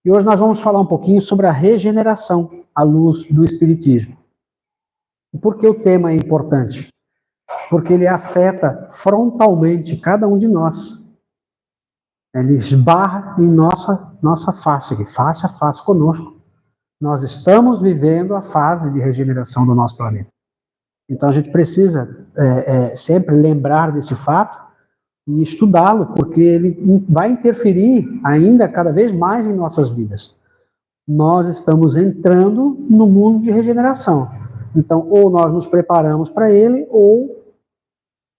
E hoje nós vamos falar um pouquinho sobre a regeneração à luz do Espiritismo. E por que o tema é importante? Porque ele afeta frontalmente cada um de nós. Ele esbarra em nossa face, aqui, face a face conosco. Nós estamos vivendo a fase de regeneração do nosso planeta. Então a gente precisa sempre lembrar desse fato e estudá-lo, porque ele vai interferir ainda cada vez mais em nossas vidas. Nós estamos entrando no mundo de regeneração. Então, ou nós nos preparamos para ele, ou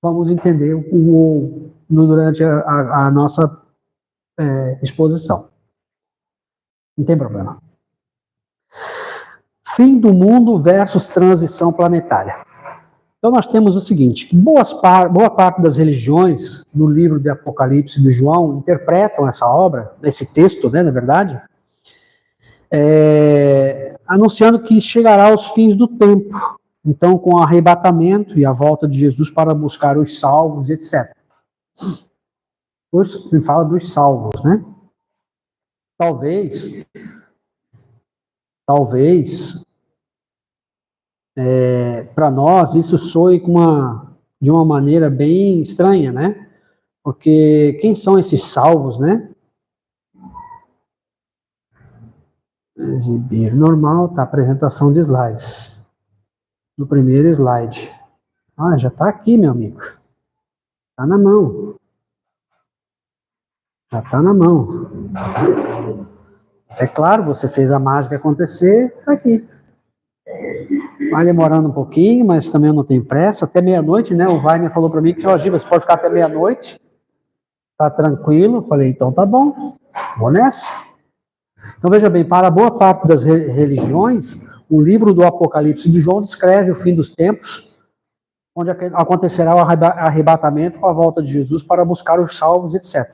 vamos entender o ou durante a nossa exposição. Não tem problema. Fim do mundo versus transição planetária. Então nós temos o seguinte, boa parte das religiões, no livro de Apocalipse de João, interpretam essa obra, esse texto, né, na verdade, anunciando que chegará aos fins do tempo, então com o arrebatamento e a volta de Jesus para buscar os salvos, etc. Ele fala dos salvos, né? Talvez, para nós isso soe de uma maneira bem estranha, né? Porque quem são esses salvos, né? Exibir normal, tá? Apresentação de slides. No primeiro slide. Ah, já tá aqui, meu amigo. Tá na mão. Já tá na mão. Mas é claro, você fez a mágica acontecer, tá aqui. Vai demorando um pouquinho, mas também eu não tenho pressa. Até meia-noite, né? O Wagner falou para mim que, ó, Giba, você pode ficar até meia-noite. Tá tranquilo? Falei, então tá bom. Vou nessa. Então veja bem, para boa parte das religiões, o livro do Apocalipse de João descreve o fim dos tempos, onde acontecerá o arrebatamento com a volta de Jesus para buscar os salvos, etc.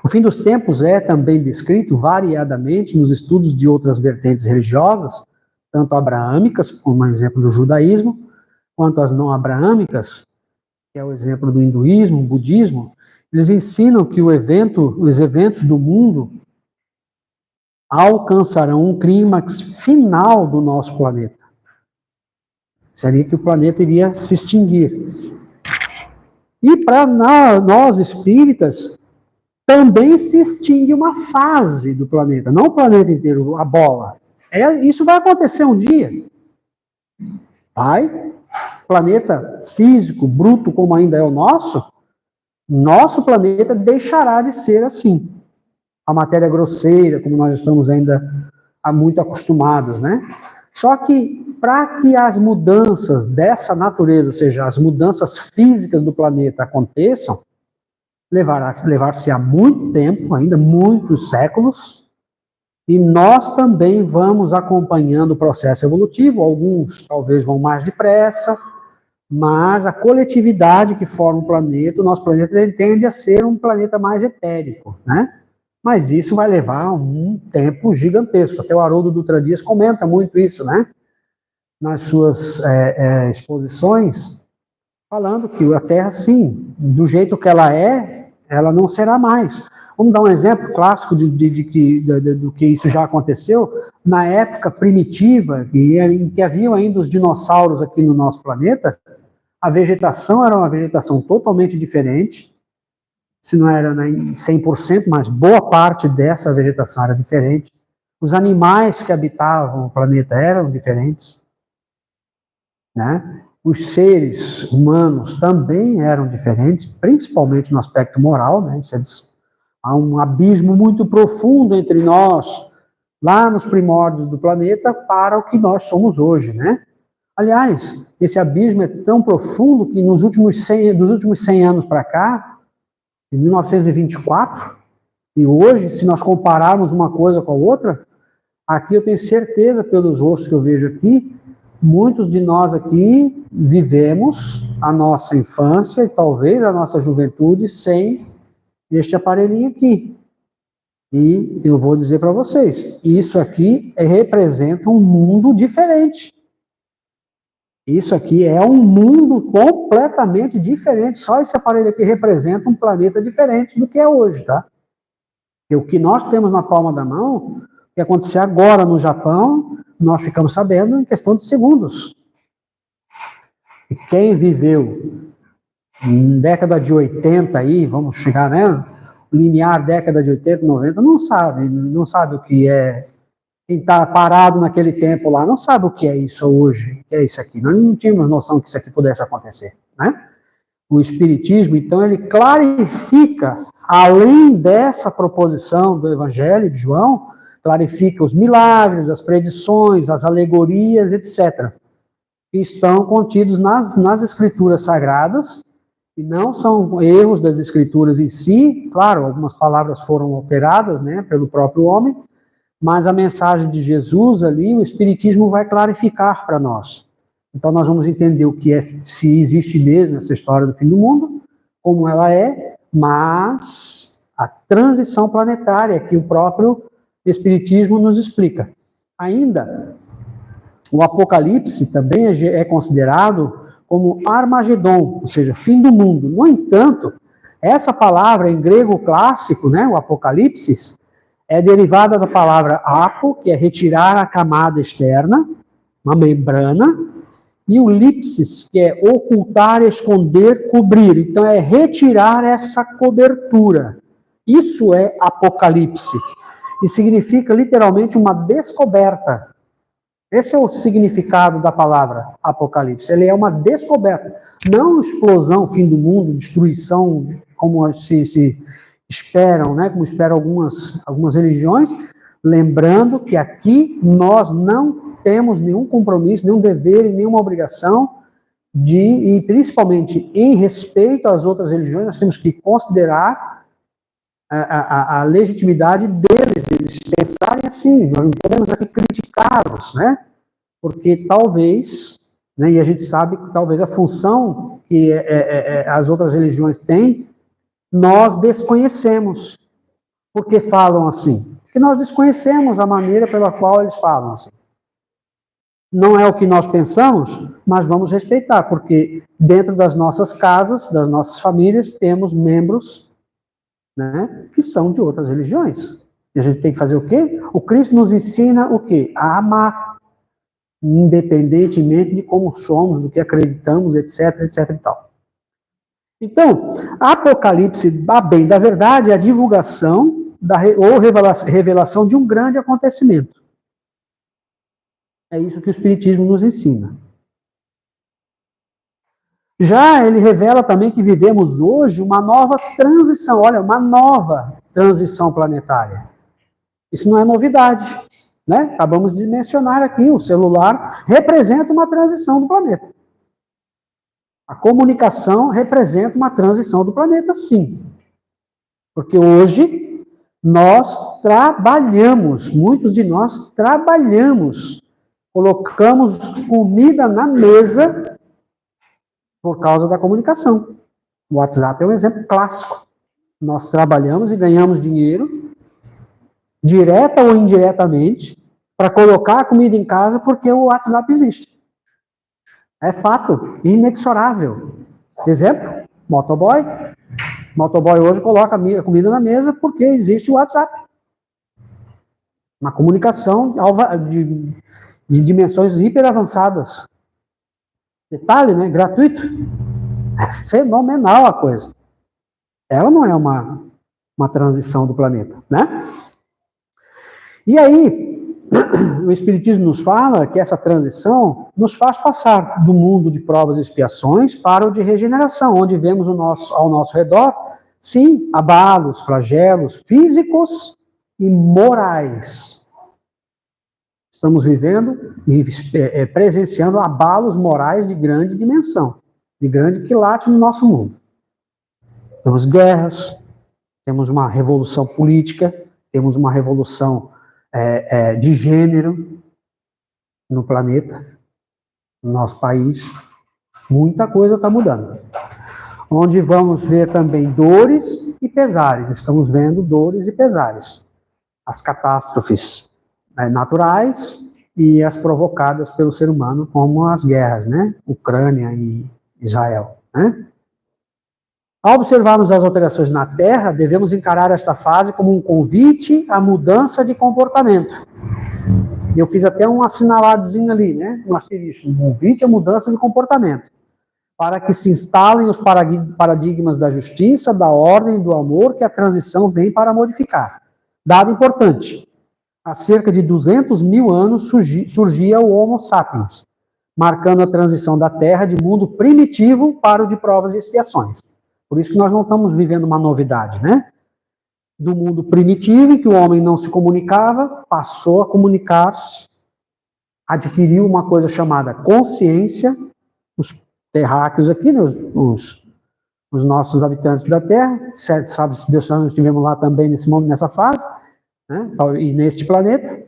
O fim dos tempos é também descrito variadamente nos estudos de outras vertentes religiosas, tanto abraâmicas, como exemplo do judaísmo, quanto as não abraâmicas, que é o exemplo do hinduísmo, budismo. Eles ensinam que os eventos do mundo alcançarão um clímax final do nosso planeta. Seria que o planeta iria se extinguir. E para nós espíritas, também se extingue uma fase do planeta, não o planeta inteiro, a bola. Isso vai acontecer um dia. Planeta físico, bruto como ainda é o nosso planeta deixará de ser assim. A matéria grosseira, como nós estamos ainda muito acostumados, né? Só que, para que as mudanças dessa natureza, ou seja, as mudanças físicas do planeta aconteçam, levar-se-á muito tempo, ainda muitos séculos, e nós também vamos acompanhando o processo evolutivo, alguns talvez vão mais depressa, mas a coletividade que forma o planeta, o nosso planeta tende a ser um planeta mais etérico, né? Mas isso vai levar um tempo gigantesco. Até o Haroldo Dutra Dias comenta muito isso, né? Nas suas exposições, falando que a Terra, sim, do jeito que ela não será mais. Vamos dar um exemplo clássico do que isso já aconteceu. Na época primitiva, em que haviam ainda os dinossauros aqui no nosso planeta, a vegetação era uma vegetação totalmente diferente, se não era 100%, mas boa parte dessa vegetação era diferente. Os animais que habitavam o planeta eram diferentes, né? Os seres humanos também eram diferentes, principalmente no aspecto moral, né? Há um abismo muito profundo entre nós, lá nos primórdios do planeta, para o que nós somos hoje, né? Aliás, esse abismo é tão profundo que dos últimos 100 anos para cá, em 1924, e hoje, se nós compararmos uma coisa com a outra, aqui eu tenho certeza, pelos rostos que eu vejo aqui, muitos de nós aqui vivemos a nossa infância e talvez a nossa juventude sem este aparelhinho aqui. E eu vou dizer para vocês, isso aqui representa um mundo diferente. Isso aqui é um mundo completamente diferente. Só esse aparelho aqui representa um planeta diferente do que é hoje, tá? E o que nós temos na palma da mão, o que acontecer agora no Japão, nós ficamos sabendo em questão de segundos. E quem viveu década de 80 aí, vamos chegar, né? Linear década de 80, 90, não sabe o que é. Quem está parado naquele tempo lá não sabe o que é isso hoje, o que é isso aqui. Nós não tínhamos noção que isso aqui pudesse acontecer, né? O Espiritismo, então, ele clarifica, além dessa proposição do Evangelho de João, clarifica os milagres, as predições, as alegorias, etc., que estão contidos nas Escrituras Sagradas, e não são erros das Escrituras em si. Claro, algumas palavras foram alteradas, né, pelo próprio homem, mas a mensagem de Jesus ali, o Espiritismo vai clarificar para nós. Então nós vamos entender o que é, se existe mesmo essa história do fim do mundo, como ela é, mas a transição planetária que o próprio Espiritismo nos explica. Ainda, o Apocalipse também é considerado como Armagedon, ou seja, fim do mundo. No entanto, essa palavra em grego clássico, né, o Apocalipse, é derivada da palavra apo, que é retirar a camada externa, uma membrana, e o lipsis, que é ocultar, esconder, cobrir. Então, é retirar essa cobertura. Isso é Apocalipse. E significa literalmente uma descoberta. Esse é o significado da palavra Apocalipse. Ele é uma descoberta. Não explosão, fim do mundo, destruição, como se esperam, né? Como esperam algumas religiões. Lembrando que aqui nós não temos nenhum compromisso, nenhum dever e nenhuma obrigação e principalmente em respeito às outras religiões, nós temos que considerar a legitimidade deles pensarem assim. Nós não podemos aqui criticá-los, né? Porque talvez, né, e a gente sabe que talvez a função que as outras religiões têm, nós desconhecemos. Por que falam assim? Porque nós desconhecemos a maneira pela qual eles falam assim. Não é o que nós pensamos, mas vamos respeitar, porque dentro das nossas casas, das nossas famílias, temos membros, né, que são de outras religiões. E a gente tem que fazer o quê? O Cristo nos ensina o quê? A amar, independentemente de como somos, do que acreditamos, etc, etc e tal. Então, Apocalipse, a bem da verdade, é a divulgação ou revelação de um grande acontecimento. É isso que o Espiritismo nos ensina. Já ele revela também que vivemos hoje uma nova transição, olha, uma nova transição planetária. Isso não é novidade, né? Acabamos de mencionar aqui, o celular representa uma transição do planeta. A comunicação representa uma transição do planeta, sim. Porque hoje nós trabalhamos, muitos de nós trabalhamos, colocamos comida na mesa por causa da comunicação. O WhatsApp é um exemplo clássico. Nós trabalhamos e ganhamos dinheiro, direta ou indiretamente, para colocar a comida em casa porque o WhatsApp existe. É fato, inexorável. Exemplo, motoboy. Motoboy hoje coloca a comida na mesa porque existe o WhatsApp. Uma comunicação de dimensões hiper avançadas. Detalhe, né? Gratuito. É fenomenal a coisa. Ela não é uma transição do planeta, né? E aí, o Espiritismo nos fala que essa transição nos faz passar do mundo de provas e expiações para o de regeneração, onde vemos ao nosso redor, sim, abalos, flagelos físicos e morais. Estamos vivendo e presenciando abalos morais de grande dimensão, de grande quilate no nosso mundo. Temos guerras, temos uma revolução política, temos uma revolução de gênero no planeta, no nosso país. Muita coisa está mudando. Onde vamos ver também dores e pesares. Estamos vendo dores e pesares. As catástrofes naturais e as provocadas pelo ser humano, como as guerras, né? Ucrânia e Israel, né? Ao observarmos as alterações na Terra, devemos encarar esta fase como um convite à mudança de comportamento. Eu fiz até um assinaladozinho ali, né? Um asterisco, um convite à mudança de comportamento, para que se instalem os paradigmas da justiça, da ordem e do amor que a transição vem para modificar. Dado importante, há cerca de 200 mil anos surgia o Homo sapiens, marcando a transição da Terra de mundo primitivo para o de provas e expiações. Por isso que nós não estamos vivendo uma novidade, né? Do mundo primitivo, em que o homem não se comunicava, passou a comunicar-se, adquiriu uma coisa chamada consciência, os terráqueos aqui, né, os nossos habitantes da Terra, sabe se Deus nós estivemos lá também nesse momento, nessa fase, né, e neste planeta.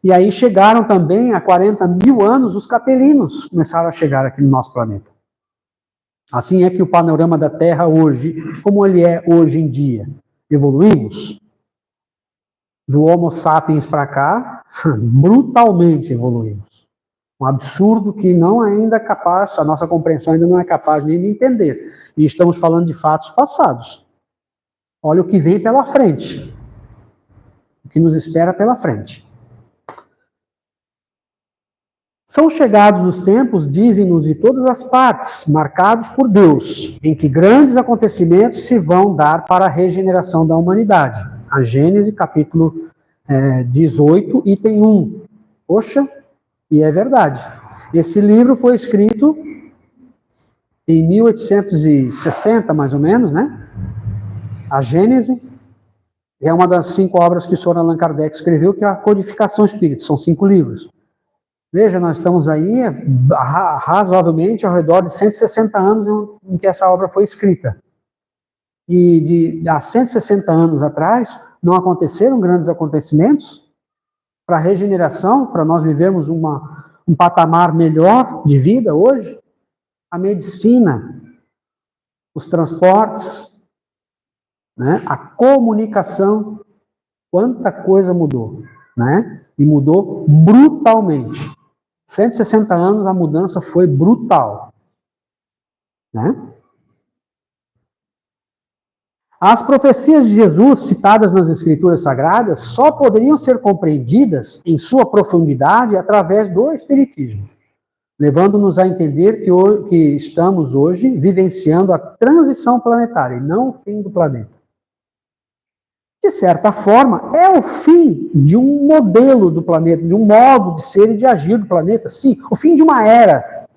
E aí chegaram também, há 40 mil anos, os capelinos começaram a chegar aqui no nosso planeta. Assim é que o panorama da Terra hoje, como ele é hoje em dia, evoluímos. Do Homo sapiens para cá, brutalmente evoluímos. Um absurdo que não ainda é capaz, a nossa compreensão ainda não é capaz nem de entender. E estamos falando de fatos passados. Olha o que vem pela frente. O que nos espera pela frente. São chegados os tempos, dizem-nos de todas as partes, marcados por Deus, em que grandes acontecimentos se vão dar para a regeneração da humanidade. A Gênesis, capítulo 18, item 1. Poxa, e é verdade. Esse livro foi escrito em 1860, mais ou menos, né? A Gênesis é uma das 5 obras que o Sr. Allan Kardec escreveu, que é a Codificação Espírita. São 5 livros. Veja, nós estamos aí razoavelmente ao redor de 160 anos em que essa obra foi escrita. E há 160 anos atrás, não aconteceram grandes acontecimentos para a regeneração, para nós vivermos um patamar melhor de vida hoje? A medicina, os transportes, né? A comunicação, quanta coisa mudou, né? E mudou brutalmente. 160 anos a mudança foi brutal, né? As profecias de Jesus citadas nas Escrituras Sagradas só poderiam ser compreendidas em sua profundidade através do Espiritismo, levando-nos a entender que estamos hoje vivenciando a transição planetária e não o fim do planeta. De certa forma, é o fim de um modelo do planeta, de um modo de ser e de agir do planeta. Sim, o fim de uma era.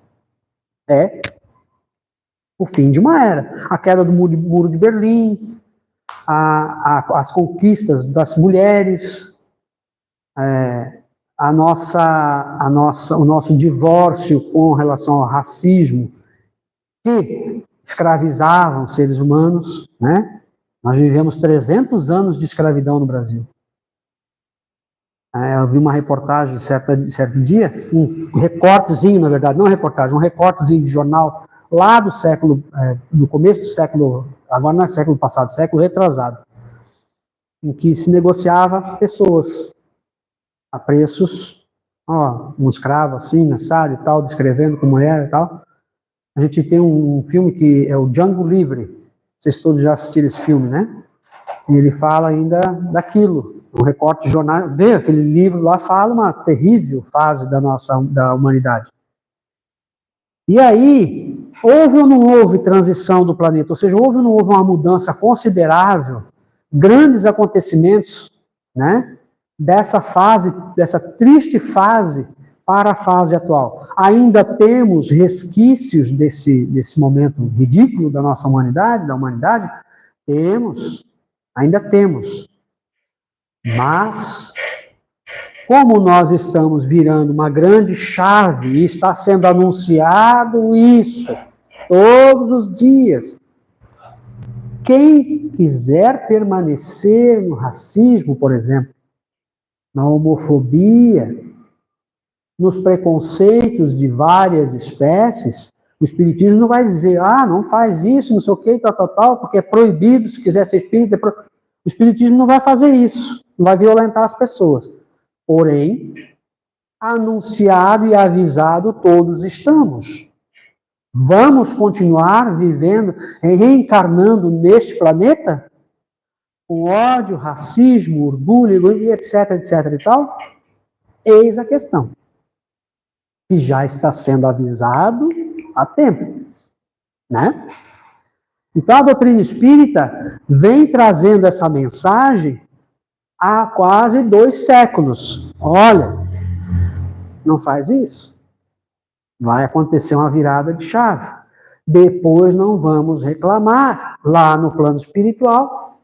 É o fim de uma era. A queda do muro de Berlim, as conquistas das mulheres, o nosso divórcio com relação ao racismo, que escravizavam seres humanos, né? Nós vivemos 300 anos de escravidão no Brasil. Eu vi uma reportagem certo dia, um recortezinho, na verdade, não reportagem, um recortezinho de jornal lá do século, no começo do século, agora não é século passado, século retrasado, em que se negociava pessoas a preços, um escravo assim, nessado e tal, descrevendo como era e tal. A gente tem um filme que é o Django Livre. Vocês todos já assistiram esse filme, né? E ele fala ainda daquilo, um recorte de jornal. Vê, aquele livro lá fala uma terrível fase da humanidade. E aí, houve ou não houve transição do planeta? Ou seja, houve ou não houve uma mudança considerável, grandes acontecimentos, né? Dessa fase, dessa triste fase para a fase atual. Ainda temos resquícios desse momento ridículo da nossa humanidade, da humanidade? Temos, ainda temos. Mas, como nós estamos virando uma grande chave e está sendo anunciado isso todos os dias, quem quiser permanecer no racismo, por exemplo, na homofobia, nos preconceitos de várias espécies, o Espiritismo não vai dizer, não faz isso, não sei o que, tal, porque é proibido, se quiser ser espírita. O Espiritismo não vai fazer isso, não vai violentar as pessoas. Porém, anunciado e avisado todos estamos. Vamos continuar vivendo, reencarnando neste planeta? Com ódio, racismo, orgulho, etc, etc e tal? Eis a questão. Que já está sendo avisado há tempo, né? Então a doutrina espírita vem trazendo essa mensagem há quase 2 séculos. Olha, não faz isso. Vai acontecer uma virada de chave. Depois não vamos reclamar lá no plano espiritual,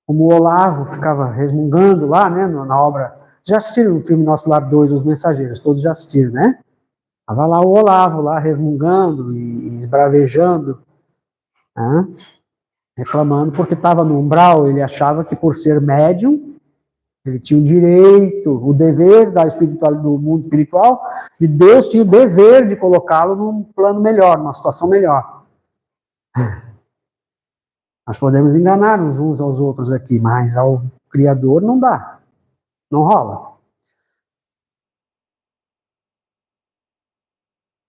como o Olavo ficava resmungando lá, né, na obra. Já assistiram o filme Nosso Lar 2, Os Mensageiros? Todos já assistiram, né? Estava lá o Olavo, lá resmungando e esbravejando, né? Reclamando porque estava no umbral. Ele achava que por ser médium, ele tinha o direito, o dever da espiritualidade, do mundo espiritual, e Deus tinha o dever de colocá-lo num plano melhor, numa situação melhor. Nós podemos enganar uns aos outros aqui, mas ao Criador não dá, não rola.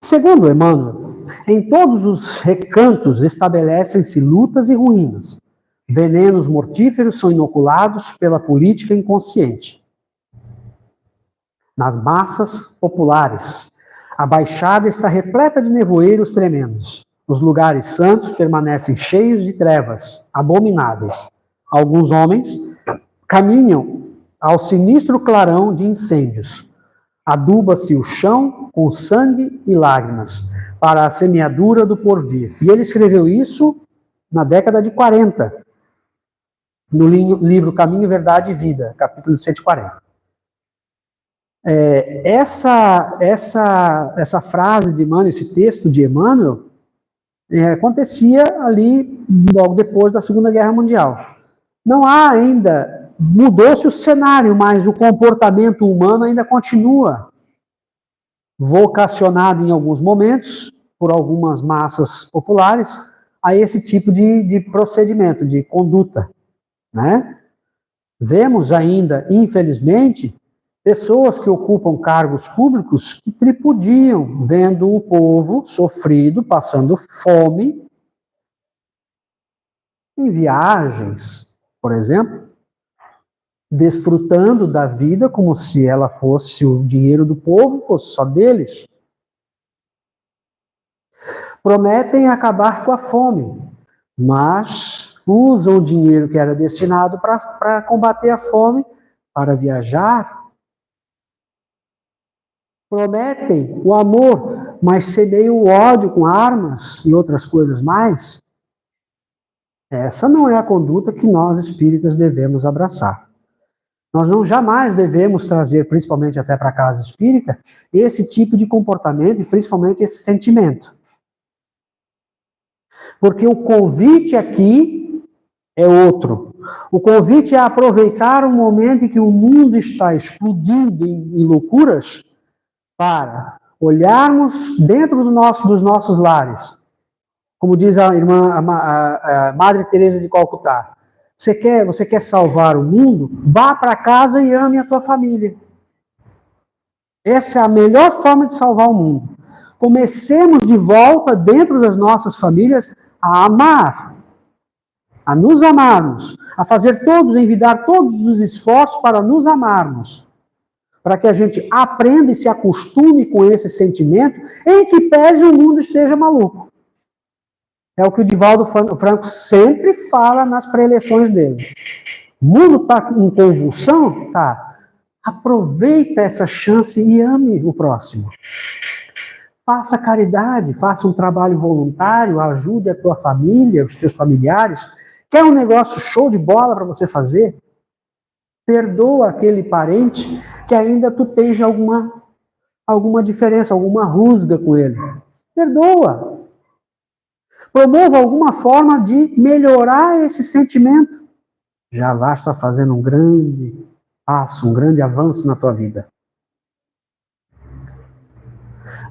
Segundo Emmanuel, em todos os recantos estabelecem-se lutas e ruínas. Venenos mortíferos são inoculados pela política inconsciente. Nas massas populares, a baixada está repleta de nevoeiros tremendos. Os lugares santos permanecem cheios de trevas abomináveis. Alguns homens caminham ao sinistro clarão de incêndios. Aduba-se o chão com sangue e lágrimas para a semeadura do porvir. E ele escreveu isso na década de 40, no livro Caminho, Verdade e Vida, capítulo 140. Essa frase de Emmanuel, esse texto de Emmanuel, acontecia ali logo depois da Segunda Guerra Mundial. Não há ainda, mudou-se o cenário, mas o comportamento humano ainda continua vocacionado em alguns momentos, por algumas massas populares, a esse tipo de procedimento, de conduta, né? Vemos ainda, infelizmente, pessoas que ocupam cargos públicos que tripudiam, vendo o povo sofrido, passando fome, em viagens, por exemplo, desfrutando da vida como se ela fosse, se o dinheiro do povo fosse só deles. Prometem acabar com a fome, mas usam o dinheiro que era destinado para combater a fome, para viajar. Prometem o amor, mas semeiam o ódio com armas e outras coisas mais. Essa não é a conduta que nós espíritas devemos abraçar. Nós não jamais devemos trazer, principalmente até para a casa espírita, esse tipo de comportamento e principalmente esse sentimento. Porque o convite aqui é outro. O convite é aproveitar o momento em que o mundo está explodindo em loucuras para olharmos dentro dos nossos lares. Como diz a irmã, a Madre Teresa de Calcutá, você quer salvar o mundo? Vá para casa e ame a tua família. Essa é a melhor forma de salvar o mundo. Comecemos de volta dentro das nossas famílias a amar, a nos amarmos, a fazer envidar todos os esforços para nos amarmos, para que a gente aprenda e se acostume com esse sentimento, em que pese o mundo esteja maluco. É o que o Divaldo Franco sempre fala nas preleções dele. O mundo está em convulsão? Tá. Aproveita essa chance e ame o próximo. Faça caridade, faça um trabalho voluntário, ajude a tua família, os teus familiares. Quer um negócio show de bola para você fazer? Perdoa aquele parente que ainda tu tens alguma diferença, alguma rusga com ele. Perdoa. Promova alguma forma de melhorar esse sentimento. Já lá está fazendo um grande passo, um grande avanço na tua vida.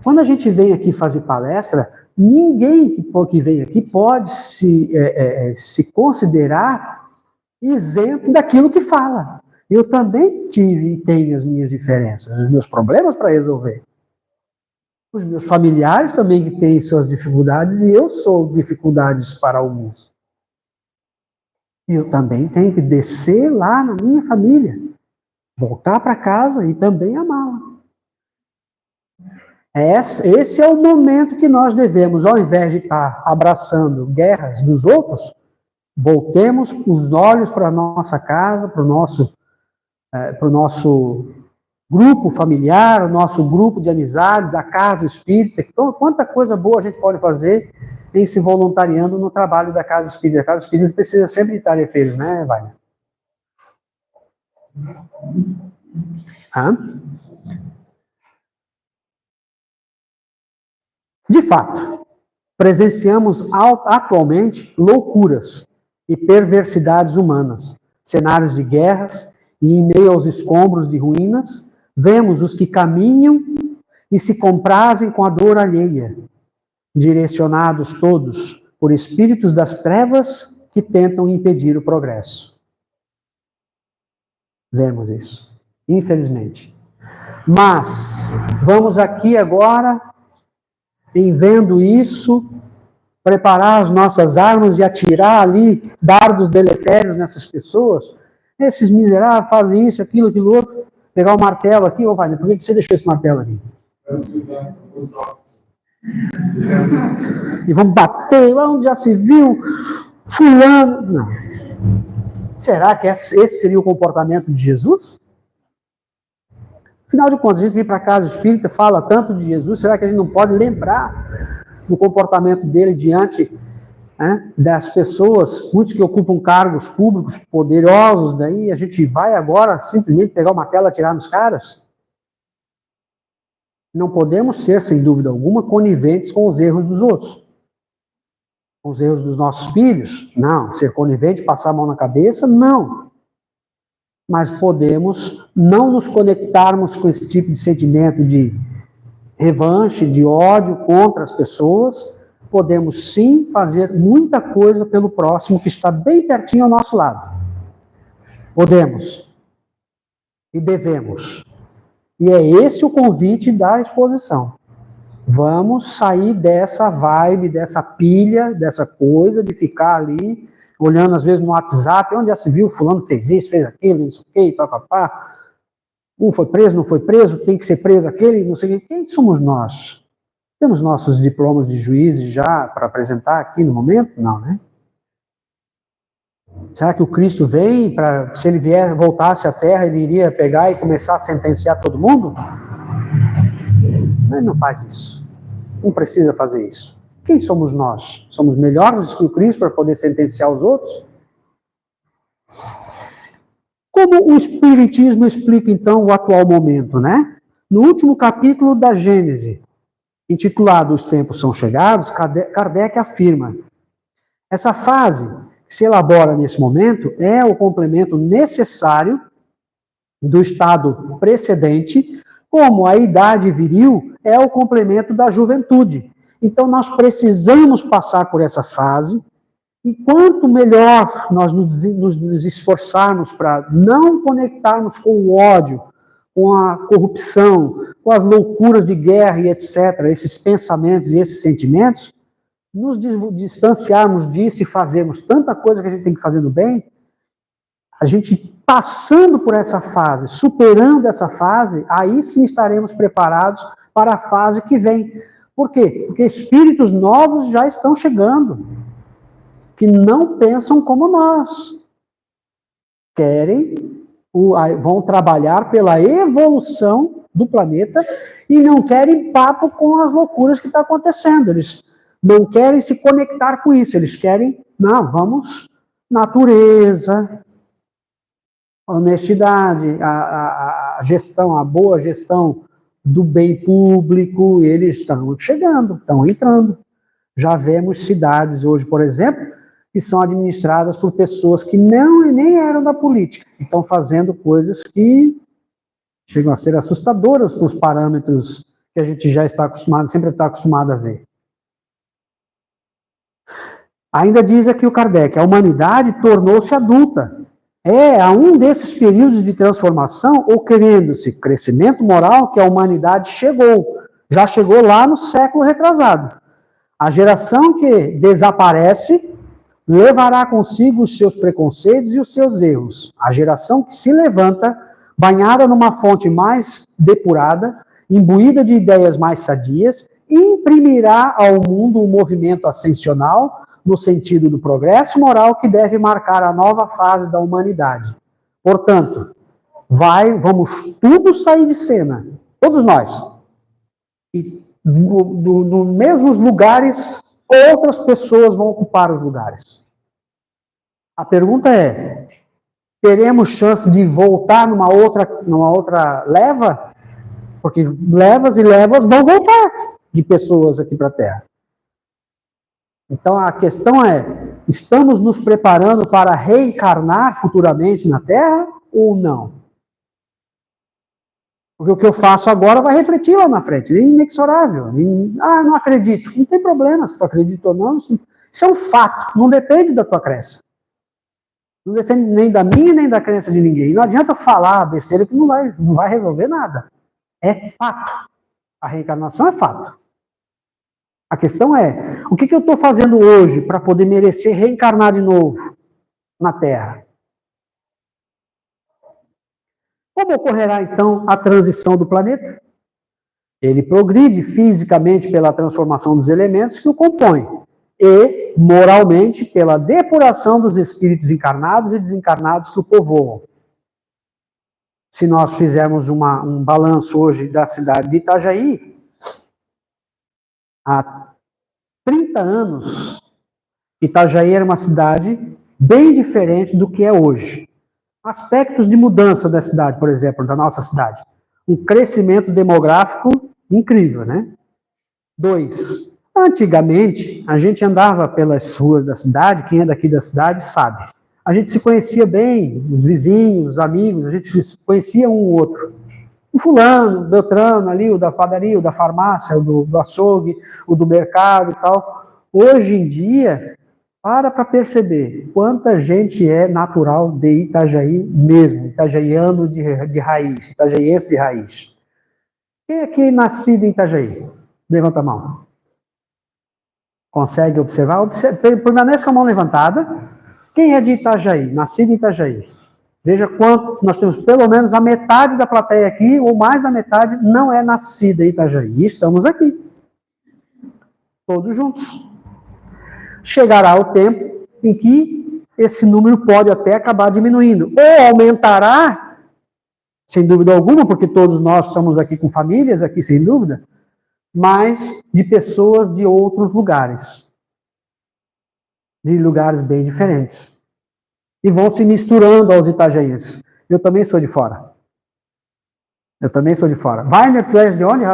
Quando a gente vem aqui fazer palestra, ninguém que vem aqui pode se considerar isento daquilo que fala. Eu também tive e tenho as minhas diferenças, os meus problemas para resolver. Os meus familiares também têm suas dificuldades e eu sou dificuldades para alguns. E eu também tenho que descer lá na minha família, voltar para casa e também amá-la. Esse é o momento que nós devemos, ao invés de estar abraçando guerras dos outros, voltemos os olhos para a nossa casa, para o nosso grupo familiar, o nosso grupo de amizades, a casa espírita. Então, quanta coisa boa a gente pode fazer em se voluntariando no trabalho da casa espírita. A casa espírita precisa sempre de tarefeiros, né, Wagner? De fato, presenciamos atualmente loucuras e perversidades humanas, cenários de guerras, e em meio aos escombros de ruínas, vemos os que caminham e se comprazem com a dor alheia, direcionados todos por espíritos das trevas que tentam impedir o progresso. Vemos isso, infelizmente. Mas, vamos aqui agora, em vendo isso, preparar as nossas armas e atirar ali dardos deletérios nessas pessoas. Esses miseráveis fazem isso, aquilo, aquilo outro. Pegar o martelo aqui, ô Wagner, por que você deixou esse martelo aqui? E vamos bater, onde já se viu, fulano. Não. Será que esse seria o comportamento de Jesus? Afinal de contas, a gente vem para a casa espírita, fala tanto de Jesus, será que a gente não pode lembrar do comportamento dele diante das pessoas, muitos que ocupam cargos públicos poderosos, daí a gente vai agora simplesmente pegar uma tela e atirar nos caras? Não podemos ser, sem dúvida alguma, coniventes com os erros dos outros. Com os erros dos nossos filhos? Não. Ser conivente, passar a mão na cabeça? Não. Mas podemos não nos conectarmos com esse tipo de sentimento de revanche, de ódio contra as pessoas. Podemos sim fazer muita coisa pelo próximo que está bem pertinho ao nosso lado. Podemos e devemos. E é esse o convite da exposição. Vamos sair dessa vibe, dessa pilha, dessa coisa de ficar ali, olhando às vezes no WhatsApp, onde já se viu, fulano fez isso, fez aquilo, não sei o quê, papapá. Um foi preso, não foi preso, tem que ser preso aquele, não sei o quê. Quem somos nós? Temos nossos diplomas de juízes já para apresentar aqui no momento? Não, né? Será que o Cristo vem para, se ele vier, voltasse à Terra, ele iria pegar e começar a sentenciar todo mundo? Ele não faz isso. Não precisa fazer isso. Quem somos nós? Somos melhores que o Cristo para poder sentenciar os outros? Como o Espiritismo explica, então, o atual momento, né? No último capítulo da Gênese, intitulado Os Tempos São Chegados, Kardec afirma: essa fase que se elabora nesse momento é o complemento necessário do estado precedente, como a idade viril é o complemento da juventude. Então, nós precisamos passar por essa fase, e quanto melhor nós nos esforçarmos para não conectarmos com o ódio, com a corrupção, com as loucuras de guerra e etc., esses pensamentos e esses sentimentos, nos distanciarmos disso e fazermos tanta coisa que a gente tem que fazer no bem, a gente passando por essa fase, superando essa fase, aí sim estaremos preparados para a fase que vem. Por quê? Porque espíritos novos já estão chegando, que não pensam como nós. Vão trabalhar pela evolução do planeta e não querem papo com as loucuras que estão acontecendo. Eles não querem se conectar com isso, eles querem, vamos, natureza, honestidade, a gestão, a boa gestão do bem público, eles estão chegando, estão entrando. Já vemos cidades hoje, por exemplo, que são administradas por pessoas que nem eram da política, e estão fazendo coisas que chegam a ser assustadoras para os parâmetros que a gente já está acostumado, sempre está acostumado a ver. Ainda diz aqui o Kardec, a humanidade tornou-se adulta. A um desses períodos de transformação, ocorrendo-se crescimento moral que a humanidade chegou. Já chegou lá no século retrasado. A geração que desaparece levará consigo os seus preconceitos e os seus erros. A geração que se levanta, banhada numa fonte mais depurada, imbuída de ideias mais sadias, imprimirá ao mundo um movimento ascensional no sentido do progresso moral que deve marcar a nova fase da humanidade. Portanto, vamos tudo sair de cena, todos nós. E nos mesmos lugares, outras pessoas vão ocupar os lugares. A pergunta é, teremos chance de voltar numa outra leva? Porque levas e levas vão voltar de pessoas aqui para a Terra. Então a questão é, estamos nos preparando para reencarnar futuramente na Terra ou não? Porque o que eu faço agora vai refletir lá na frente, é inexorável. Não acredito. Não tem problema se tu acredita ou não. Isso é um fato, não depende da tua crença. Não depende nem da minha, nem da crença de ninguém. Não adianta falar besteira que não vai resolver nada. É fato. A reencarnação é fato. A questão é, o que eu estou fazendo hoje para poder merecer reencarnar de novo na Terra? Como ocorrerá, então, a transição do planeta? Ele progride fisicamente pela transformação dos elementos que o compõem e, moralmente, pela depuração dos espíritos encarnados e desencarnados que o povoam. Se nós fizermos um balanço hoje da cidade de Itajaí, há 30 anos, Itajaí era uma cidade bem diferente do que é hoje. Aspectos de mudança da cidade, por exemplo, da nossa cidade. Um crescimento demográfico incrível, né? 2. Antigamente, a gente andava pelas ruas da cidade, quem é daqui da cidade sabe. A gente se conhecia bem, os vizinhos, os amigos, a gente conhecia um ou outro. O fulano, o Beltrano ali, o da padaria, o da farmácia, o do açougue, o do mercado e tal. Hoje em dia, para perceber quanta gente é natural de Itajaí mesmo, itajaiano de raiz, itajaiense de raiz. Quem é que é nascido em Itajaí? Levanta a mão. Consegue observar? Permaneça com a mão levantada. Quem é de Itajaí? Nascido em Itajaí. Veja quanto, nós temos pelo menos a metade da plateia aqui, ou mais da metade, não é nascida em Itajaí. E estamos aqui. Todos juntos. Chegará o tempo em que esse número pode até acabar diminuindo. Ou aumentará, sem dúvida alguma, porque todos nós estamos aqui com famílias, aqui sem dúvida, mas de pessoas de outros lugares. De lugares bem diferentes. E vão se misturando aos itajaienses. Eu também sou de fora. Eu também sou de fora. Vai, tu és de onde?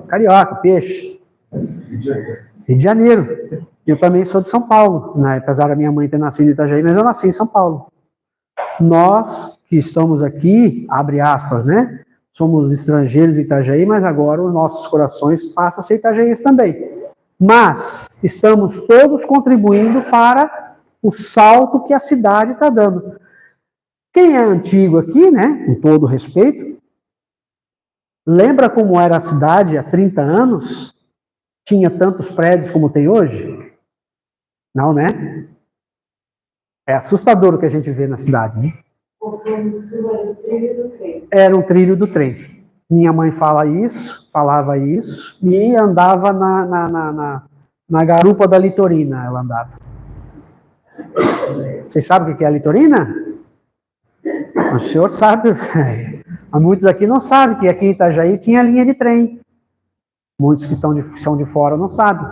Carioca, peixe. Rio de Janeiro. Eu também sou de São Paulo, né? Apesar da minha mãe ter nascido em Itajaí, mas eu nasci em São Paulo. Nós que estamos aqui, abre aspas, né? Somos estrangeiros em Itajaí, mas agora os nossos corações passam a ser itajaienses também. Mas estamos todos contribuindo para o salto que a cidade está dando. Quem é antigo aqui, né? Com todo respeito, lembra como era a cidade há 30 anos? Tinha tantos prédios como tem hoje? Não, né? É assustador o que a gente vê na cidade, né? O Plano Sul era o trilho do trem. Era um trilho do trem. Minha mãe falava isso, e andava na garupa da litorina, ela andava. Vocês sabem o que é a litorina? O senhor sabe, mas muitos aqui não sabem que aqui em Itajaí tinha linha de trem. Muitos que são de fora não sabem.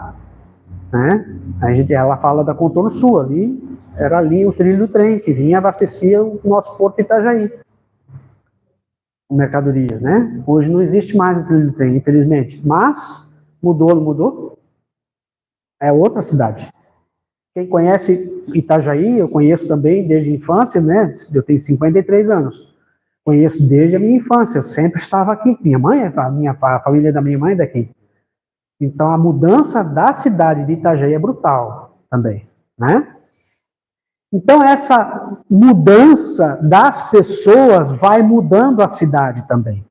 Né? Ela fala da Contorno Sul, ali era ali o trilho do trem, que vinha e abastecia o nosso porto de Itajaí. Mercadorias, né? Hoje não existe mais o trilho do trem, infelizmente. Mas, mudou? É outra cidade. Quem conhece Itajaí, eu conheço também desde a infância, né? Eu tenho 53 anos. Conheço desde a minha infância, eu sempre estava aqui. A família da minha mãe é daqui. Então, a mudança da cidade de Itajaí é brutal também, né? Então, essa mudança das pessoas vai mudando a cidade também.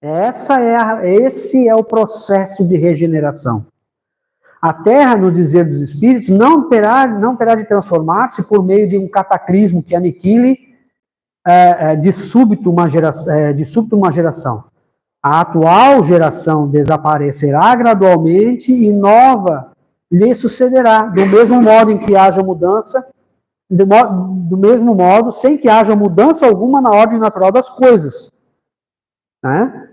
Esse é o processo de regeneração. A Terra, no dizer dos Espíritos, não terá de transformar-se por meio de um cataclismo que aniquile de súbito uma geração. A atual geração desaparecerá gradualmente e nova lhe sucederá, do mesmo modo em que haja mudança, do mesmo modo, sem que haja mudança alguma na ordem natural das coisas. Né?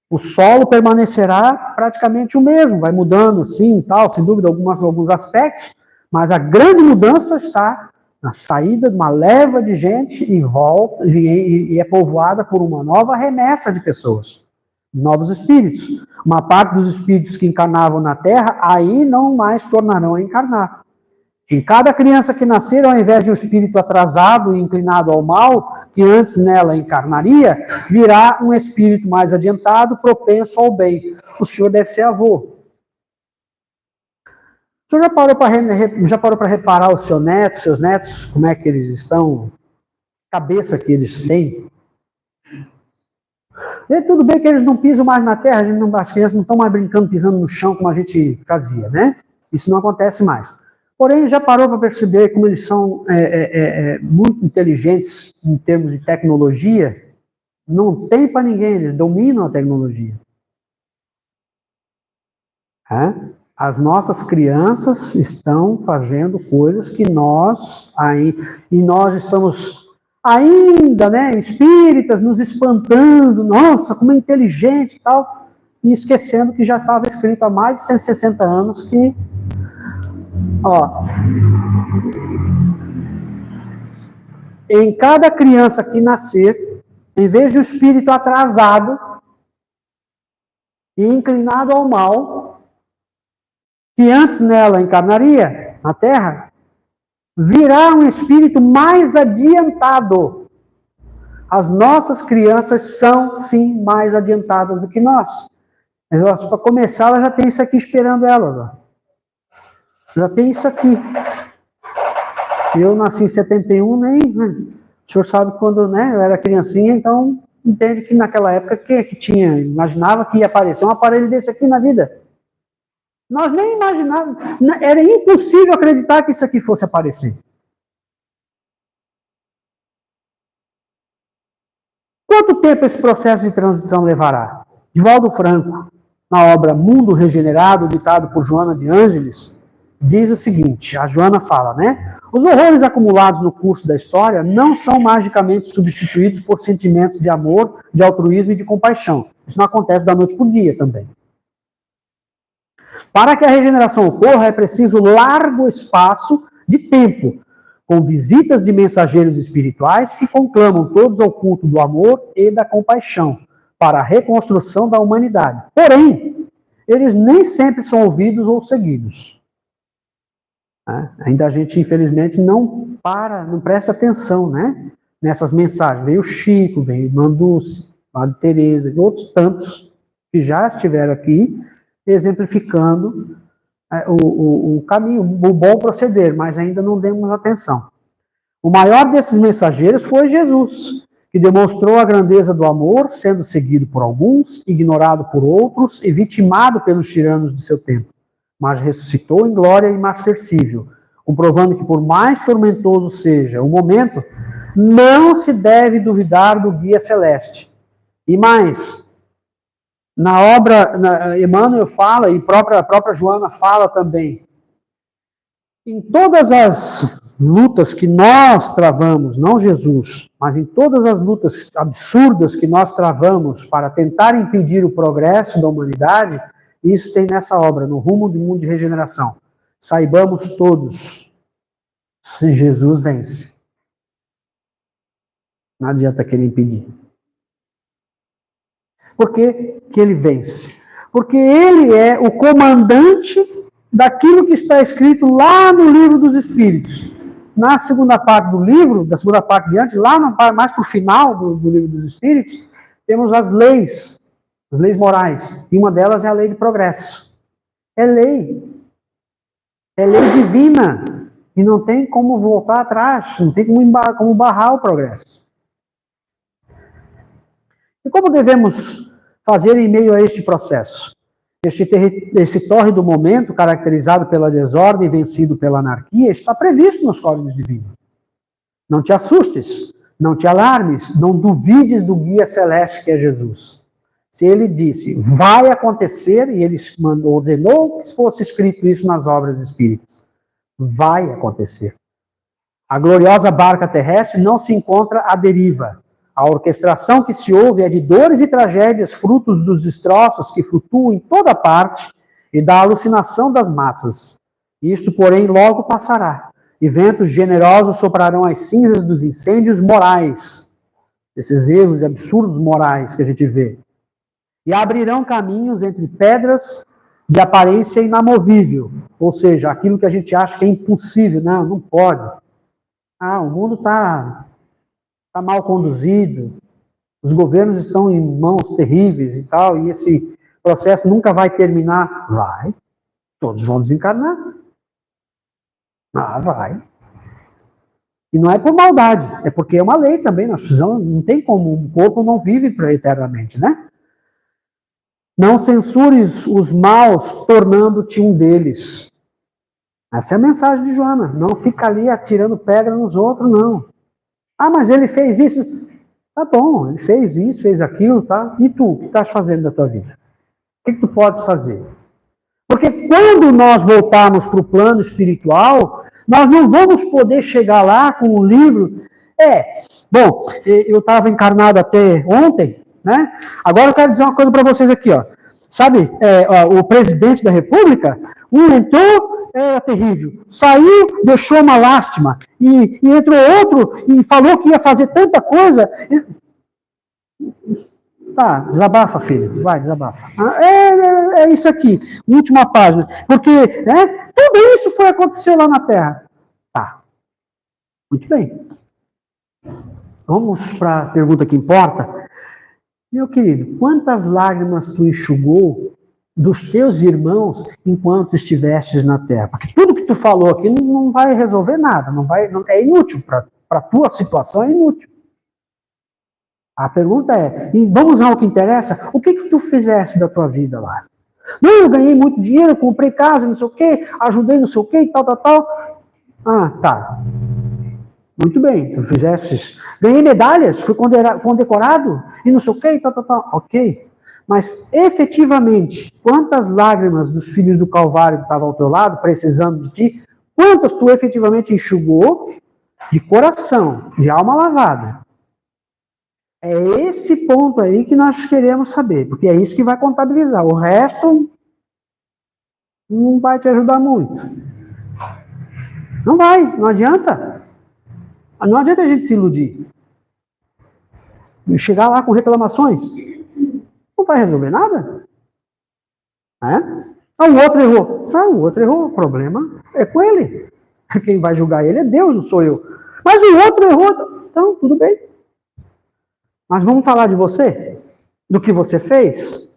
O solo permanecerá praticamente o mesmo, vai mudando, sim, tal, sem dúvida, alguns aspectos, mas a grande mudança está na saída de uma leva de gente e é povoada por uma nova remessa de pessoas, novos espíritos. Uma parte dos espíritos que encarnavam na Terra, aí não mais tornarão a encarnar. Em cada criança que nascer, ao invés de um espírito atrasado e inclinado ao mal, que antes nela encarnaria, virá um espírito mais adiantado, propenso ao bem. O senhor deve ser avô. O senhor já parou para reparar os seus netos, como é que eles estão, cabeça que eles têm? E tudo bem que eles não pisam mais na terra, as crianças não estão mais brincando, pisando no chão como a gente fazia, né? Isso não acontece mais. Porém, já parou para perceber como eles são muito inteligentes em termos de tecnologia? Não tem para ninguém, eles dominam a tecnologia. As nossas crianças estão fazendo coisas que nós estamos ainda, né, espíritas, nos espantando, nossa, como é inteligente e tal, e esquecendo que já estava escrito há mais de 160 anos que em cada criança que nascer, em vez de um espírito atrasado e inclinado ao mal, que antes nela encarnaria, na Terra, virá um espírito mais adiantado. As nossas crianças são, sim, mais adiantadas do que nós. Mas elas, para começar, elas já têm isso aqui esperando elas. Ó. Já tem isso aqui. Eu nasci em 71, nem... O senhor sabe quando, né, eu era criancinha, então entende que naquela época que tinha, imaginava que ia aparecer um aparelho desse aqui na vida. Nós nem imaginávamos, era impossível acreditar que isso aqui fosse aparecer. Quanto tempo esse processo de transição levará? Divaldo Franco, na obra Mundo Regenerado, ditado por Joana de Ângeles, diz o seguinte, a Joana fala, né? Os horrores acumulados no curso da história não são magicamente substituídos por sentimentos de amor, de altruísmo e de compaixão. Isso não acontece da noite para o dia também. Para que a regeneração ocorra, é preciso largo espaço de tempo, com visitas de mensageiros espirituais que conclamam todos ao culto do amor e da compaixão, para a reconstrução da humanidade. Porém, eles nem sempre são ouvidos ou seguidos. Ainda a gente, infelizmente, não presta atenção, né, nessas mensagens. Veio o Chico, veio o Manduce, a Madre Teresa e outros tantos que já estiveram aqui, exemplificando o caminho, o bom proceder, mas ainda não demos atenção. O maior desses mensageiros foi Jesus, que demonstrou a grandeza do amor, sendo seguido por alguns, ignorado por outros e vitimado pelos tiranos de seu tempo, mas ressuscitou em glória imarcessível, comprovando que por mais tormentoso seja o momento, não se deve duvidar do guia celeste. E mais, na obra, Emmanuel fala, e a própria Joana fala também, em todas as lutas que nós travamos, não Jesus, mas em todas as lutas absurdas que nós travamos para tentar impedir o progresso da humanidade, isso tem nessa obra, No Rumo do Mundo de Regeneração. Saibamos todos, se Jesus vence. Não adianta querer impedir. Por que ele vence? Porque ele é o comandante daquilo que está escrito lá no Livro dos Espíritos. Na segunda parte do livro, da segunda parte diante, lá mais para o final do Livro dos Espíritos, temos as leis morais. E uma delas é a lei de progresso. É lei. É lei divina. E não tem como voltar atrás, não tem como barrar o progresso. E como devemos fazer em meio a este processo? Esse tórrido momento, caracterizado pela desordem e vencido pela anarquia, está previsto nos códigos divinos. Não te assustes, não te alarmes, não duvides do guia celeste que é Jesus. Se ele disse, vai acontecer, e ele ordenou que fosse escrito isso nas obras espíritas, vai acontecer. A gloriosa barca terrestre não se encontra à deriva. A orquestração que se ouve é de dores e tragédias, frutos dos destroços que flutuam em toda parte e da alucinação das massas. Isto, porém, logo passará, e ventos generosos soprarão as cinzas dos incêndios morais, esses erros e absurdos morais que a gente vê, e abrirão caminhos entre pedras de aparência inamovível, ou seja, aquilo que a gente acha que é impossível, não pode. O mundo está mal conduzido, os governos estão em mãos terríveis e tal, e esse processo nunca vai terminar. Vai, todos vão desencarnar. Vai. E não é por maldade, é porque é uma lei também, nós precisamos, não tem como, um corpo não vive eternamente, né? Não censures os maus, tornando-te um deles. Essa é a mensagem de Joana. Não fica ali atirando pedra nos outros, não. Mas ele fez isso. Tá bom, ele fez isso, fez aquilo, tá? E tu, o que estás fazendo da tua vida? O que tu podes fazer? Porque quando nós voltarmos para o plano espiritual, nós não vamos poder chegar lá com um livro. Bom, eu estava encarnado até ontem, né? Agora eu quero dizer uma coisa para vocês aqui, ó. Sabe, o presidente da República, entrou, era terrível, saiu, deixou uma lástima, e entrou outro e falou que ia fazer tanta coisa. Tá, desabafa, filho, vai, desabafa. É isso aqui, última página, porque tudo isso foi acontecer lá na Terra. Tá, muito bem. Vamos para a pergunta que importa. Meu querido, quantas lágrimas tu enxugou dos teus irmãos enquanto estivestes na Terra? Porque tudo que tu falou aqui não vai resolver nada, é inútil, para a tua situação é inútil. A pergunta é, e vamos ao que interessa, o que tu fizeste da tua vida lá? Não, eu ganhei muito dinheiro, comprei casa, não sei o quê, ajudei não sei o quê, e tal. Tá. Muito bem, tu fizestes. Ganhei medalhas, fui condecorado, e não sei o quê, e tal. Ok. Mas, efetivamente, quantas lágrimas dos filhos do Calvário que estavam ao teu lado, precisando de ti, quantas tu efetivamente enxugou de coração, de alma lavada? É esse ponto aí que nós queremos saber, porque é isso que vai contabilizar. O resto não vai te ajudar muito. Não vai, não adianta. Não adianta a gente se iludir. Chegar lá com reclamações. Não vai resolver nada. O outro errou. O outro errou, o problema é com ele. Quem vai julgar ele é Deus, não sou eu. Mas o outro errou, então tudo bem. Mas vamos falar de você? Do que você fez?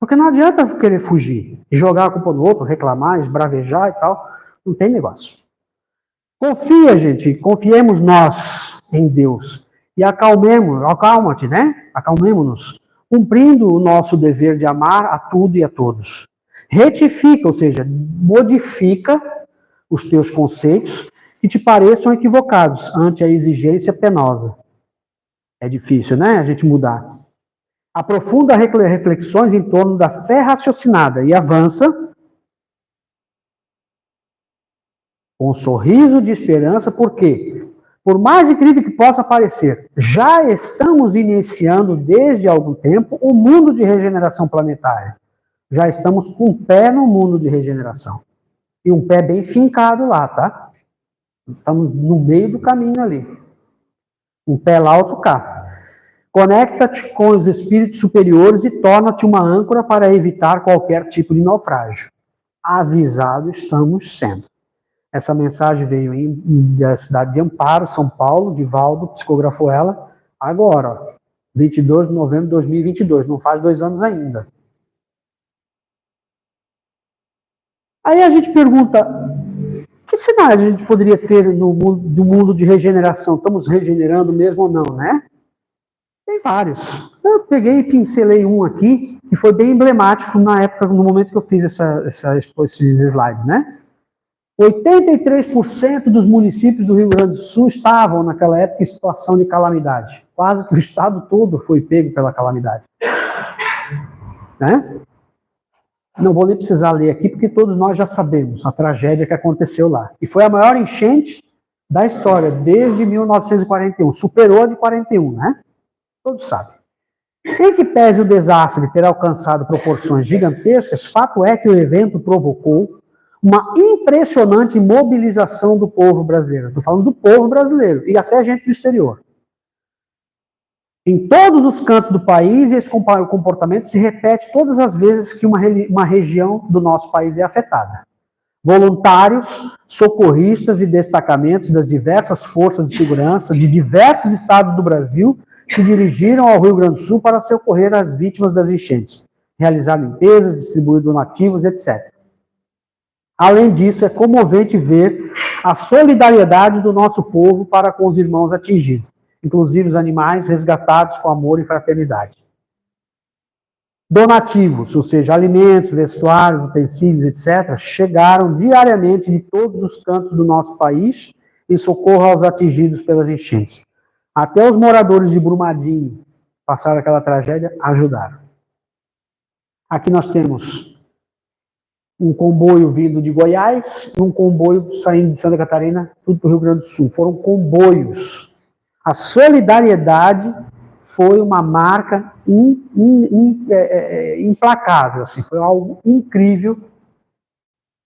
Porque não adianta querer fugir e jogar a culpa no outro, reclamar, esbravejar e tal. Não tem negócio. Confia, gente, confiemos nós em Deus. E acalma-te, né? Acalmemo-nos, cumprindo o nosso dever de amar a tudo e a todos. Retifica, ou seja, modifica os teus conceitos que te pareçam equivocados ante a exigência penosa. É difícil, né? A gente mudar. Aprofunda reflexões em torno da fé raciocinada e avança com um sorriso de esperança, porque, por mais incrível que possa parecer, já estamos iniciando desde algum tempo o mundo de regeneração planetária. Já estamos com um pé no mundo de regeneração. E um pé bem fincado lá, tá? Estamos no meio do caminho ali. Um pé lá, outro cá. Conecta-te com os espíritos superiores e torna-te uma âncora para evitar qualquer tipo de naufrágio. Avisado estamos sendo. Essa mensagem veio da cidade de Amparo, São Paulo, Divaldo psicografou ela agora, 22 de novembro de 2022, não faz 2 anos ainda. Aí a gente pergunta, que sinais a gente poderia ter no mundo de regeneração? Estamos regenerando mesmo ou não, né? Tem vários. Eu peguei e pincelei um aqui, que foi bem emblemático na época, no momento que eu fiz esses slides, né? 83% dos municípios do Rio Grande do Sul estavam, naquela época, em situação de calamidade. Quase que o estado todo foi pego pela calamidade. Né? Não vou nem precisar ler aqui, porque todos nós já sabemos a tragédia que aconteceu lá. E foi a maior enchente da história, desde 1941. Superou a de 41, né? Todos sabem. Em que pese o desastre ter alcançado proporções gigantescas, fato é que o evento provocou uma impressionante mobilização do povo brasileiro. Estou falando do povo brasileiro e até gente do exterior. Em todos os cantos do país, esse comportamento se repete todas as vezes que uma região do nosso país é afetada. Voluntários, socorristas e destacamentos das diversas forças de segurança de diversos estados do Brasil se dirigiram ao Rio Grande do Sul para socorrer as vítimas das enchentes, realizar limpezas, distribuir donativos, etc. Além disso, é comovente ver a solidariedade do nosso povo para com os irmãos atingidos, inclusive os animais resgatados com amor e fraternidade. Donativos, ou seja, alimentos, vestuários, utensílios, etc., chegaram diariamente de todos os cantos do nosso país em socorro aos atingidos pelas enchentes. Até os moradores de Brumadinho, passaram aquela tragédia, ajudaram. Aqui nós temos um comboio vindo de Goiás e um comboio saindo de Santa Catarina, tudo para o Rio Grande do Sul. Foram comboios. A solidariedade foi uma marca implacável, assim, foi algo incrível,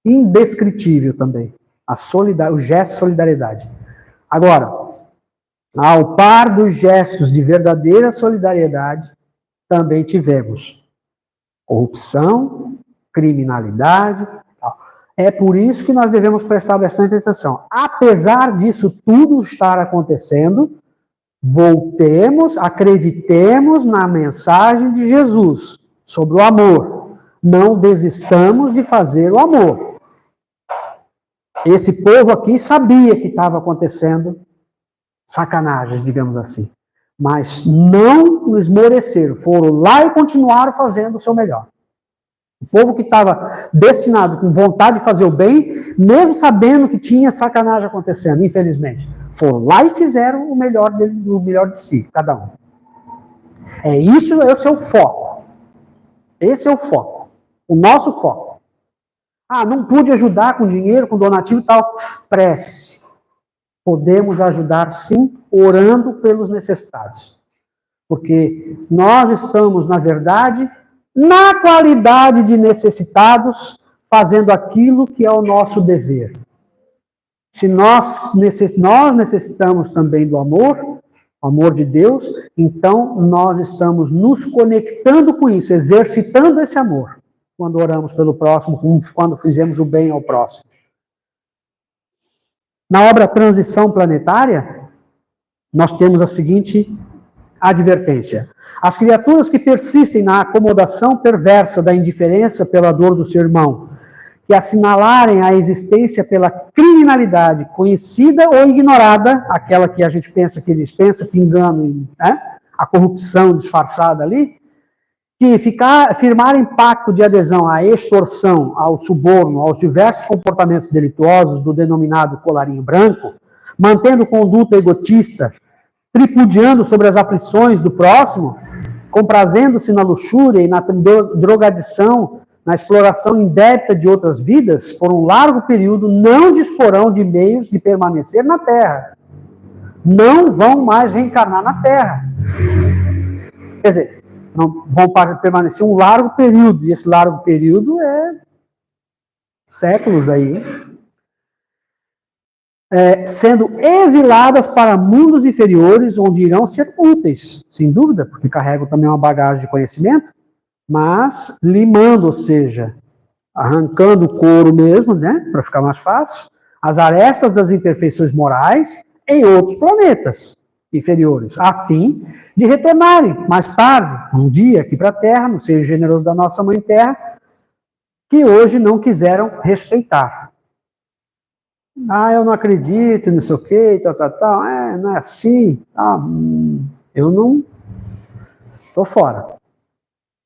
indescritível também. O gesto de solidariedade. Agora, ao par dos gestos de verdadeira solidariedade, também tivemos corrupção, criminalidade. Tal. É por isso que nós devemos prestar bastante atenção. Apesar disso tudo estar acontecendo, voltemos, acreditemos na mensagem de Jesus sobre o amor. Não desistamos de fazer o amor. Esse povo aqui sabia que estava acontecendo sacanagens, digamos assim. Mas não esmoreceram, foram lá e continuaram fazendo o seu melhor. O povo que estava destinado, com vontade de fazer o bem, mesmo sabendo que tinha sacanagem acontecendo, infelizmente, foram lá e fizeram o melhor deles, o melhor de si, cada um. Esse é o foco. Esse é o foco. O nosso foco. Ah, não pude ajudar com dinheiro, com donativo e tal. Prece. Podemos ajudar, sim, orando pelos necessitados. Porque nós estamos, na verdade, na qualidade de necessitados, fazendo aquilo que é o nosso dever. Se nós necessitamos também do amor, o amor de Deus, então nós estamos nos conectando com isso, exercitando esse amor, quando oramos pelo próximo, quando fizemos o bem ao próximo. Na obra Transição Planetária, nós temos a seguinte advertência. As criaturas que persistem na acomodação perversa da indiferença pela dor do seu irmão, que assinalarem a existência pela criminalidade conhecida ou ignorada, aquela que a gente pensa que eles pensam, que engano, né? A corrupção disfarçada ali, que firmarem pacto de adesão à extorsão, ao suborno, aos diversos comportamentos delituosos do denominado colarinho branco, mantendo conduta egotista, tripudiando sobre as aflições do próximo, comprazendo-se na luxúria e na drogadição, na exploração indébita de outras vidas, por um largo período, não disporão de meios de permanecer na Terra. Não vão mais reencarnar na Terra. Quer dizer, não vão permanecer um largo período, e esse largo período é séculos aí, sendo exiladas para mundos inferiores, onde irão ser úteis, sem dúvida, porque carregam também uma bagagem de conhecimento, mas limando, ou seja, arrancando o couro mesmo, né, para ficar mais fácil, as arestas das imperfeições morais em outros planetas inferiores, a fim de retornarem mais tarde, um dia, aqui para a Terra, no seio generoso da nossa Mãe Terra, que hoje não quiseram respeitar. Ah, eu não acredito, não sei o quê, tal, não é assim. Eu não Estou fora.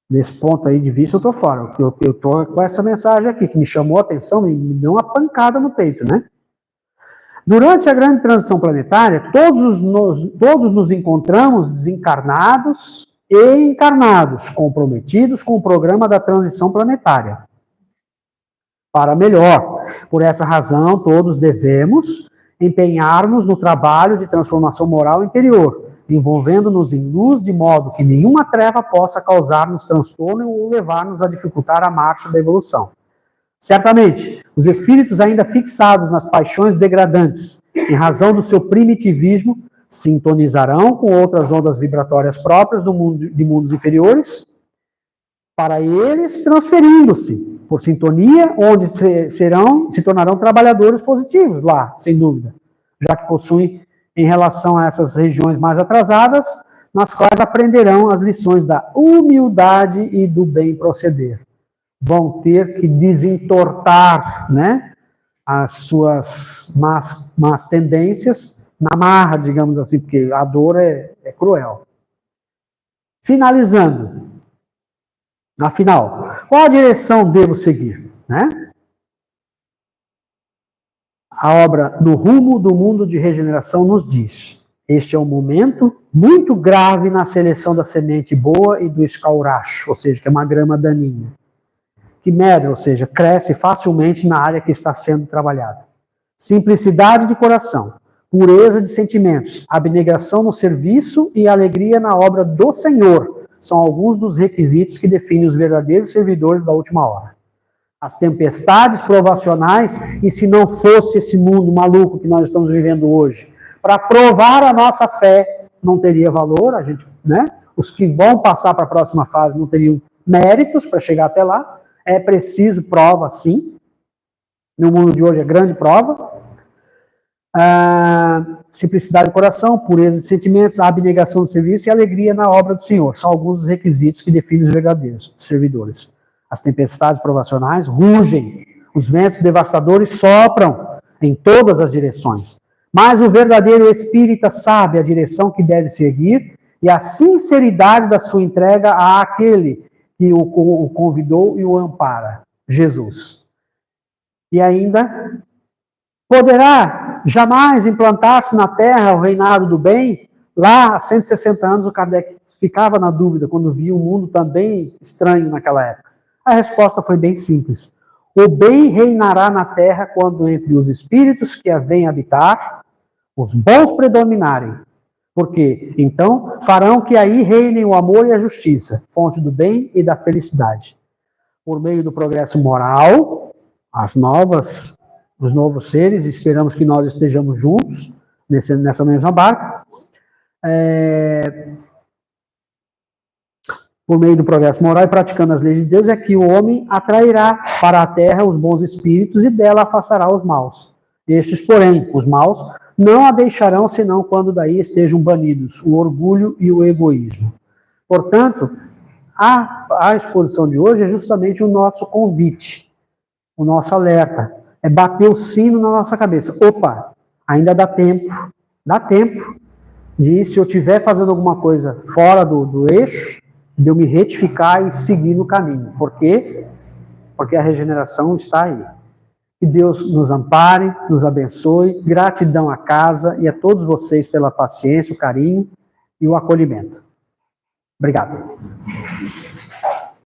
Nesse ponto aí de vista, eu estou fora. Eu estou com essa mensagem aqui, que me chamou a atenção, me deu uma pancada no peito, né? Durante a grande transição planetária, todos nos encontramos desencarnados e encarnados, comprometidos com o programa da transição planetária. Para melhor. Por essa razão, todos devemos empenhar-nos no trabalho de transformação moral interior, envolvendo-nos em luz de modo que nenhuma treva possa causar-nos transtorno ou levar-nos a dificultar a marcha da evolução. Certamente, os espíritos ainda fixados nas paixões degradantes, em razão do seu primitivismo, sintonizarão com outras ondas vibratórias próprias de mundos inferiores, para eles transferindo-se por sintonia, onde se tornarão trabalhadores positivos lá, sem dúvida, já que possuem, em relação a essas regiões mais atrasadas, nas quais aprenderão as lições da humildade e do bem proceder. Vão ter que desentortar, né, as suas más tendências na marra, digamos assim, porque a dor é cruel. Finalizando. Afinal, qual a direção devo seguir? Né? A obra No Rumo do Mundo de Regeneração nos diz: este é um momento muito grave na seleção da semente boa e do escauracho, ou seja, que é uma grama daninha, que medra, ou seja, cresce facilmente na área que está sendo trabalhada. Simplicidade de coração, pureza de sentimentos, abnegação no serviço e alegria na obra do Senhor são alguns dos requisitos que definem os verdadeiros servidores da última hora. As tempestades provacionais, e se não fosse esse mundo maluco que nós estamos vivendo hoje, para provar a nossa fé, não teria valor, a gente, né? Os que vão passar para a próxima fase não teriam méritos para chegar até lá. É preciso prova, sim. No mundo de hoje é grande prova. Simplicidade de coração, pureza de sentimentos, abnegação do serviço e alegria na obra do Senhor. São alguns dos requisitos que definem os verdadeiros servidores. As tempestades provacionais rugem, os ventos devastadores sopram em todas as direções. Mas o verdadeiro espírita sabe a direção que deve seguir e a sinceridade da sua entrega àquele que o convidou e o ampara, Jesus. E ainda, poderá jamais implantar-se na Terra o reinado do bem? Lá, há 160 anos, o Kardec ficava na dúvida quando via o mundo também estranho naquela época. A resposta foi bem simples. O bem reinará na Terra quando entre os espíritos que a vêm habitar, os bons predominarem. Porque então farão que aí reinem o amor e a justiça, fonte do bem e da felicidade. Por meio do progresso moral, os novos seres, esperamos que nós estejamos juntos nessa mesma barca. Por meio do progresso moral e praticando as leis de Deus, é que o homem atrairá para a terra os bons espíritos e dela afastará os maus. Estes, porém, os maus, não a deixarão senão quando daí estejam banidos o orgulho e o egoísmo. Portanto, a exposição de hoje é justamente o nosso convite, o nosso alerta. É bater o sino na nossa cabeça. Opa, ainda dá tempo de, se eu estiver fazendo alguma coisa fora do eixo, de eu me retificar e seguir no caminho. Por quê? Porque a regeneração está aí. Que Deus nos ampare, nos abençoe. Gratidão à casa e a todos vocês pela paciência, o carinho e o acolhimento. Obrigado.